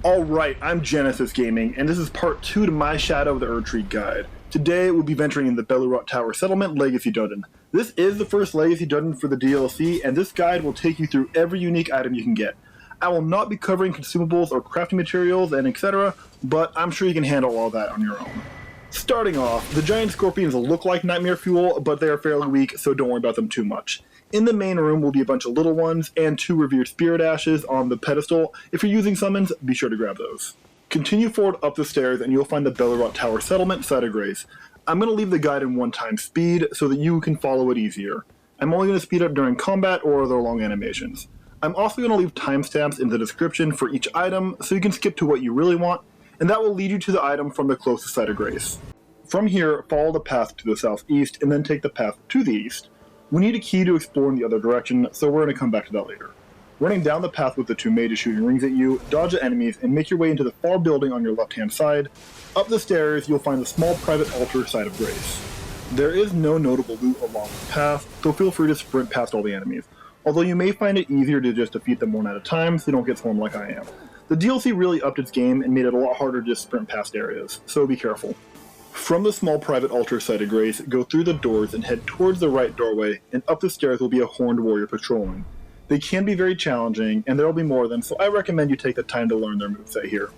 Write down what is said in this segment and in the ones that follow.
Alright, I'm Genesis Gaming, and this is part 2 to my Shadow of the Edtree guide. Today, we'll be venturing in the Belurat Tower Settlement Legacy Dungeon. This is the first Legacy Dungeon for the DLC, and this guide will take you through every unique item you can get. I will not be covering consumables or crafting materials and etc., but I'm sure you can handle all that on your own. Starting off, the giant scorpions look like nightmare fuel, but they are fairly weak, so don't worry about them too much. In the main room will be a bunch of little ones and 2 revered spirit ashes on the pedestal. If you're using summons, be sure to grab those. Continue forward up the stairs and you'll find the Belurat Tower Settlement Site of Grace. I'm going to leave the guide in 1x speed so that you can follow it easier. I'm only going to speed up during combat or other long animations. I'm also going to leave timestamps in the description for each item so you can skip to what you really want, and that will lead you to the item from the closest Site of Grace. From here, follow the path to the southeast and then take the path to the east. We need a key to explore in the other direction, so we're going to come back to that later. Running down the path with the 2 mages shooting rings at you, dodge the enemies, and make your way into the far building on your left-hand side. Up the stairs, you'll find the small private altar Site of Grace. There is no notable loot along the path, so feel free to sprint past all the enemies, although you may find it easier to just defeat them one at a time so you don't get swarmed like I am. The DLC really upped its game and made it a lot harder to just sprint past areas, so be careful. From the small private altar Site of Grace, go through the doors and head towards the right doorway, and up the stairs will be a horned warrior patrolling. They can be very challenging, and there will be more of them, so I recommend you take the time to learn their moveset here.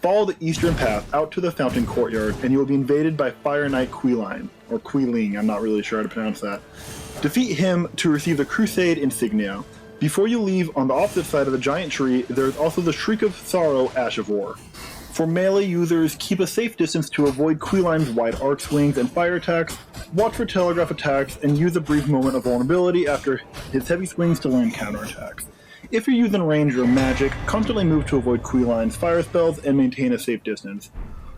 Follow the eastern path out to the fountain courtyard, and you will be invaded by Fire Knight Queeline, or Queeling, I'm not really sure how to pronounce that. Defeat him to receive the Crusade Insignia. Before you leave, on the opposite side of the giant tree, there is also the Shriek of Sorrow Ash of War. For melee users, keep a safe distance to avoid Queeline's wide arc swings and fire attacks, watch for telegraph attacks, and use a brief moment of vulnerability after his heavy swings to land counterattacks. If you're using range or magic, constantly move to avoid Queeline's fire spells and maintain a safe distance.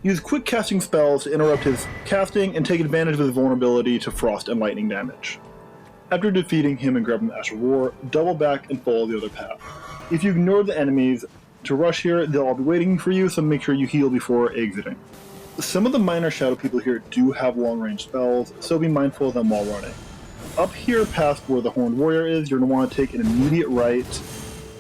Use quick casting spells to interrupt his casting and take advantage of his vulnerability to frost and lightning damage. After defeating him and grabbing the Ash of War, double back and follow the other path. If you ignore the enemies to rush here, they'll all be waiting for you, so make sure you heal before exiting. Some of the minor shadow people here do have long-range spells, so be mindful of them while running. Up here past where the Horned Warrior is, you're going to want to take an immediate right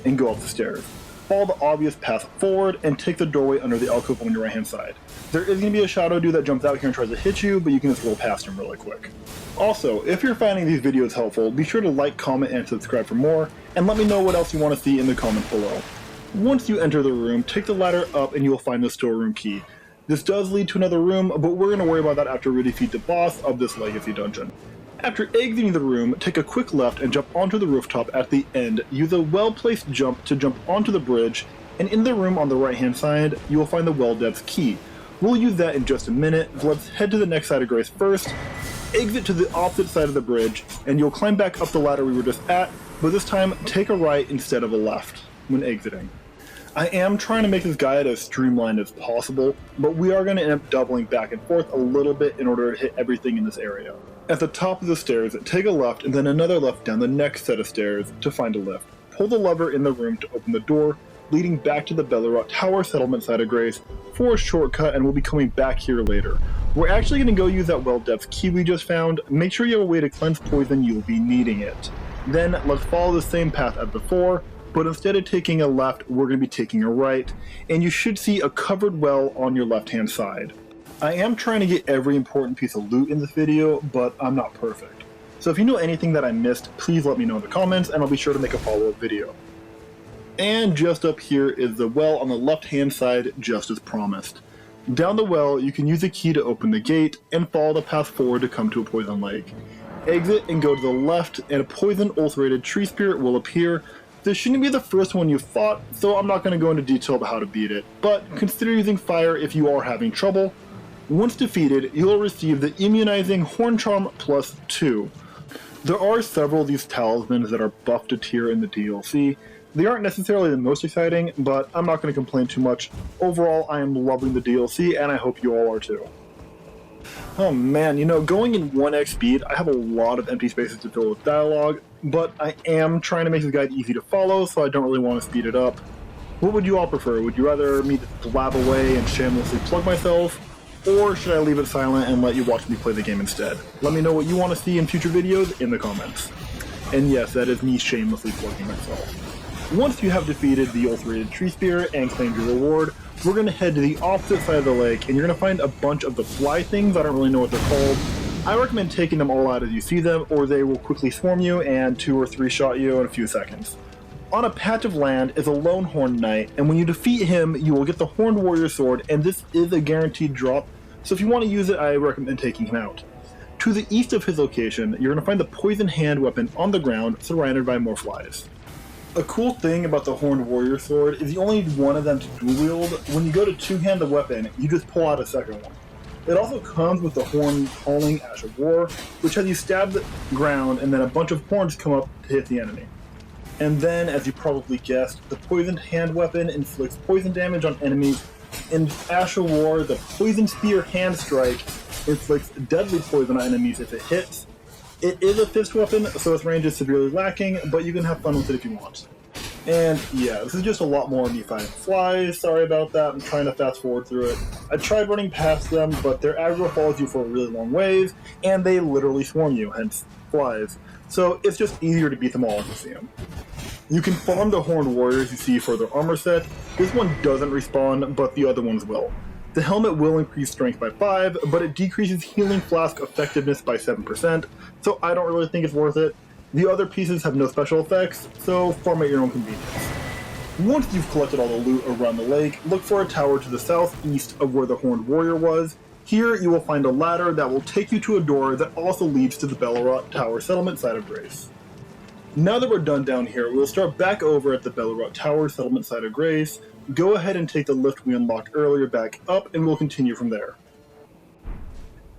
and go up the stairs. Follow the obvious path forward and take the doorway under the alcove on your right-hand side. There is going to be a shadow dude that jumps out here and tries to hit you, but you can just roll past him really quick. Also, if you're finding these videos helpful, be sure to like, comment, and subscribe for more, and let me know what else you want to see in the comments below. Once you enter the room, take the ladder up and you will find the storeroom key. This does lead to another room, but we're going to worry about that after we defeat the boss of this legacy dungeon. After exiting the room, take a quick left and jump onto the rooftop at the end. Use a well-placed jump to jump onto the bridge, and in the room on the right-hand side, you will find the Well Depths key. We'll use that in just a minute, so let's head to the next Site of Grace first. Exit to the opposite side of the bridge, and you'll climb back up the ladder we were just at, but this time take a right instead of a left when exiting. I am trying to make this guide as streamlined as possible, but we are going to end up doubling back and forth a little bit in order to hit everything in this area. At the top of the stairs, take a left and then another left down the next set of stairs to find a lift. Pull the lever in the room to open the door, leading back to the Belurat Tower Settlement Site of Grace for a shortcut, and we'll be coming back here later. We're actually going to go use that Well Depths key we just found. Make sure you have a way to cleanse poison, you'll be needing it. Then let's follow the same path as before, but instead of taking a left, we're going to be taking a right, and you should see a covered well on your left-hand side. I am trying to get every important piece of loot in this video, but I'm not perfect. So if you know anything that I missed, please let me know in the comments, and I'll be sure to make a follow-up video. And just up here is the well on the left-hand side, just as promised. Down the well, you can use the key to open the gate, and follow the path forward to come to a poison lake. Exit and go to the left, and a poison ulcerated tree spirit will appear. This shouldn't be the first one you've fought, so I'm not going to go into detail about how to beat it, but consider using fire if you are having trouble. Once defeated, you'll receive the Immunizing Horn Charm plus 2. There are several of these talismans that are buffed to tier in the DLC. They aren't necessarily the most exciting, but I'm not going to complain too much. Overall, I am loving the DLC, and I hope you all are too. Oh man, you know, going in 1x speed, I have a lot of empty spaces to fill with dialogue, but I am trying to make this guide easy to follow, so I don't really want to speed it up. What would you all prefer? Would you rather me just blab away and shamelessly plug myself, or should I leave it silent and let you watch me play the game instead? Let me know what you want to see in future videos in the comments. And yes, that is me shamelessly plugging myself. Once you have defeated the ulcerated tree spirit and claimed your reward, we're going to head to the opposite side of the lake, and you're going to find a bunch of the fly things. I don't really know what they're called. I recommend taking them all out as you see them, or they will quickly swarm you and 2 or 3 shot you in a few seconds. On a patch of land is a lone horned knight, and when you defeat him, you will get the horned warrior sword, and this is a guaranteed drop, so if you want to use it, I recommend taking him out. To the east of his location, you're going to find the poison hand weapon on the ground, surrounded by more flies. A cool thing about the Horned Warrior Sword is you only need one of them to dual wield. When you go to two-hand the weapon, you just pull out a second one. It also comes with the Horn Calling Ash of War, which has you stab the ground and then a bunch of horns come up to hit the enemy. And then, as you probably guessed, the Poisoned Hand weapon inflicts poison damage on enemies. In Ash of War, the Poison Spear Hand Strike inflicts deadly poison on enemies if it hits. It is a fist weapon, so its range is severely lacking, but you can have fun with it if you want. And yeah, this is just a lot more than fighting flies. Sorry about that, I'm trying to fast forward through it. I tried running past them, but their aggro follows you for a really long ways, and they literally swarm you, hence flies. So it's just easier to beat them all if you see them. You can farm the Horned Warriors you see for their armor set. This one doesn't respawn, but the other ones will. The helmet will increase strength by 5, but it decreases healing flask effectiveness by 7%, so I don't really think it's worth it. The other pieces have no special effects, so farm at your own convenience. Once you've collected all the loot around the lake, look for a tower to the southeast of where the Horned Warrior was. Here you will find a ladder that will take you to a door that also leads to the Belurat Tower Settlement side of Grace. Now that we're done down here, we'll start back over at the Belurat Tower Settlement side of Grace. Go ahead and take the lift we unlocked earlier back up, and we'll continue from there.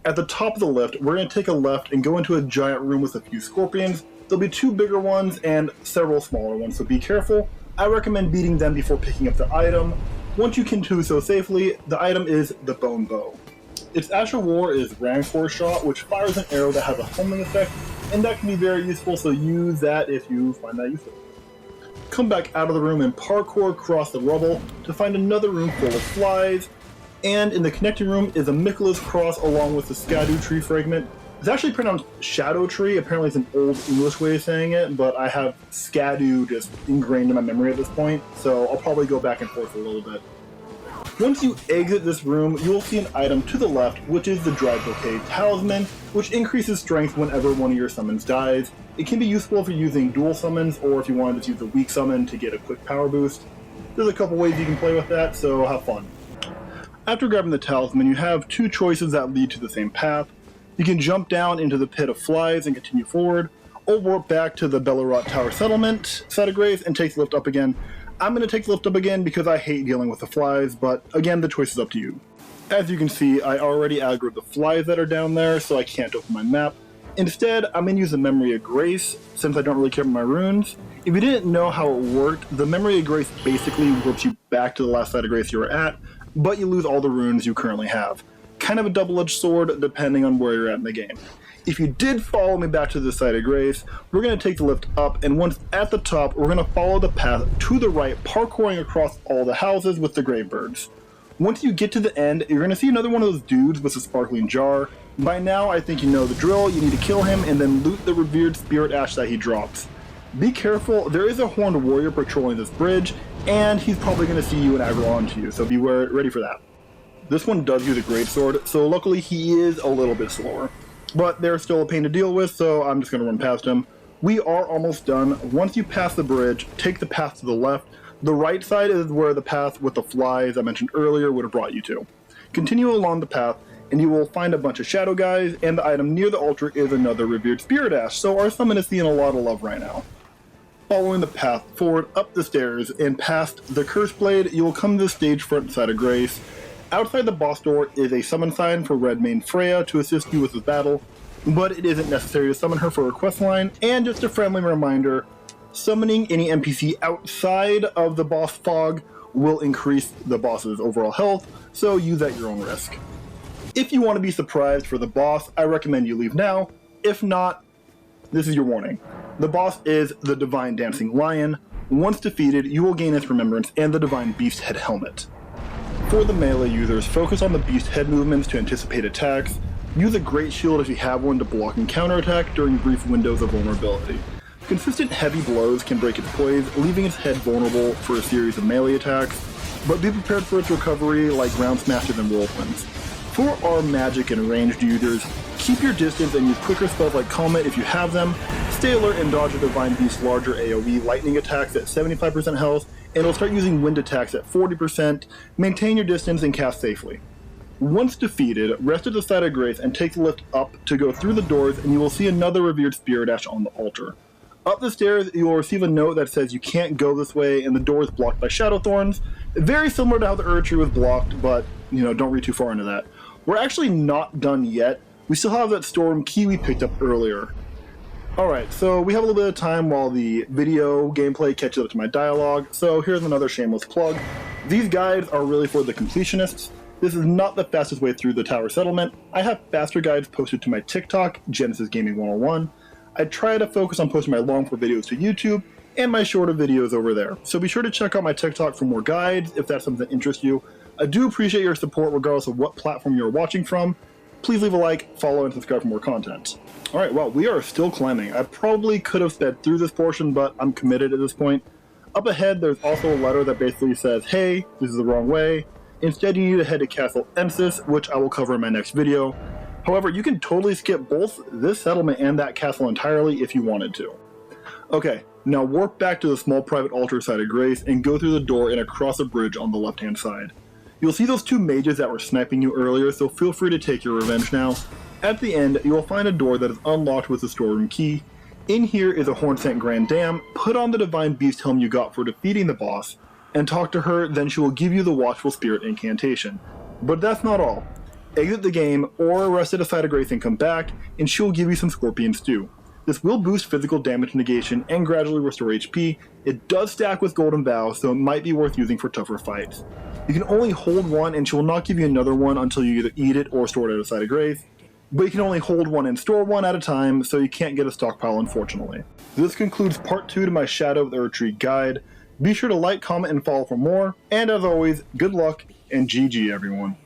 At the top of the lift, we're going to take a left and go into a giant room with a few scorpions. There'll be 2 bigger ones and several smaller ones, so be careful. I recommend beating them before picking up the item. Once you can do so safely, the item is the Bone Bow. Its Ash of War is Rank 4 shot, which fires an arrow that has a homing effect, and that can be very useful, so use that if you find that useful. Come back out of the room and parkour across the rubble to find another room full of flies, and in the connecting room is a Michaela's Cross along with the Scadutree fragment. It's actually pronounced Shadowtree, apparently it's an old English way of saying it, but I have Scadu just ingrained in my memory at this point, so I'll probably go back and forth a little bit. Once you exit this room, you will see an item to the left, which is the dried Bouquet Talisman, which increases strength whenever one of your summons dies. It can be useful if you're using dual summons, or if you wanted to use a weak summon to get a quick power boost. There's a couple ways you can play with that, so have fun. After grabbing the Talisman, you have 2 choices that lead to the same path. You can jump down into the pit of flies and continue forward, or warp back to the Belurat Tower Settlement side of Grace and take the lift up again. I'm going to take the lift up again because I hate dealing with the flies, but again, the choice is up to you. As you can see, I already aggroed the flies that are down there, so I can't open my map. Instead, I'm going to use the Memory of Grace, since I don't really care about my runes. If you didn't know how it worked, the Memory of Grace basically warps you back to the last side of Grace you were at, but you lose all the runes you currently have. Kind of a double-edged sword, depending on where you're at in the game. If you did follow me back to this side of Grace, we're going to take the lift up, and once at the top, we're going to follow the path to the right, parkouring across all the houses with the Gravebirds. Once you get to the end, you're going to see another one of those dudes with a sparkling jar. By now, I think you know the drill. You need to kill him and then loot the Revered Spirit Ash that he drops. Be careful, there is a Horned Warrior patrolling this bridge, and he's probably going to see you and aggro onto you, so be ready for that. This one does use a greatsword, so luckily he is a little bit slower. But they're still a pain to deal with, so I'm just going to run past him. We are almost done. Once you pass the bridge, take the path to the left. The right side is where the path with the flies I mentioned earlier would have brought you to. Continue along the path, and you will find a bunch of shadow guys, and the item near the altar is another Revered Spirit Ash, so our summon is seeing a lot of love right now. Following the path forward up the stairs and past the Curse Blade, you will come to the Stagefront side of Grace. Outside the boss door is a summon sign for Redmane Freya to assist you with the battle, but it isn't necessary to summon her for a quest line, and just a friendly reminder, summoning any NPC outside of the boss fog will increase the boss's overall health, so use at your own risk. If you want to be surprised for the boss, I recommend you leave now. If not, this is your warning. The boss is the Divine Dancing Lion. Once defeated, you will gain its Remembrance and the Divine Beast Head Helmet. For the melee users, focus on the beast head movements to anticipate attacks. Use a Great Shield if you have one to block and counterattack during brief windows of vulnerability. Consistent heavy blows can break its poise, leaving its head vulnerable for a series of melee attacks, but be prepared for its recovery like ground smashes and whirlwinds. For our magic and ranged users, keep your distance and use quicker spells like Comet if you have them. Stay alert and dodge a Divine Beast's larger AoE lightning attacks at 75% health, and it'll start using wind attacks at 40%. Maintain your distance and cast safely. Once defeated, rest at the site of grace and take the lift up to go through the doors, and you will see another revered spirit ash on the altar. Up the stairs, you will receive a note that says you can't go this way and the door is blocked by shadow thorns. Very similar to how the Edtree was blocked, but, don't read too far into that. We're actually not done yet. We still have that Storeroom key we picked up earlier. Alright, so we have a little bit of time while the video gameplay catches up to my dialogue, so here's another shameless plug. These guides are really for the completionists. This is not the fastest way through the tower settlement. I have faster guides posted to my TikTok, Genesis Gaming 101. I try to focus on posting my long form videos to YouTube, and my shorter videos over there. So be sure to check out my TikTok for more guides if that's something that interests you. I do appreciate your support regardless of what platform you're watching from. Please leave a like, follow, and subscribe for more content. Alright, well, we are still climbing. I probably could have sped through this portion, but I'm committed at this point. Up ahead, there's also a letter that basically says, hey, this is the wrong way. Instead, you need to head to Castle Ensis, which I will cover in my next video. However, you can totally skip both this settlement and that castle entirely if you wanted to. Okay, now warp back to the small private altar side of Grace and go through the door and across a bridge on the left-hand side. You'll see those two mages that were sniping you earlier, so feel free to take your revenge now. At the end, you will find a door that is unlocked with the storeroom key. In here is a Hornsent Grand Dam. Put on the Divine Beast helm you got for defeating the boss, and talk to her, then she will give you the Watchful Spirit incantation. But that's not all. Exit the game, or rest at a site of grace and come back, and she will give you some Scorpion Stew. This will boost physical damage negation and gradually restore HP. It does stack with Golden Vow, so it might be worth using for tougher fights. You can only hold one, and she will not give you another one until you either eat it or store it at a site of grace. But you can only hold one and store one at a time, so you can't get a stockpile, unfortunately. This concludes part 2 to my Shadow of the Edtree guide. Be sure to like, comment, and follow for more, and as always, good luck, and GG everyone.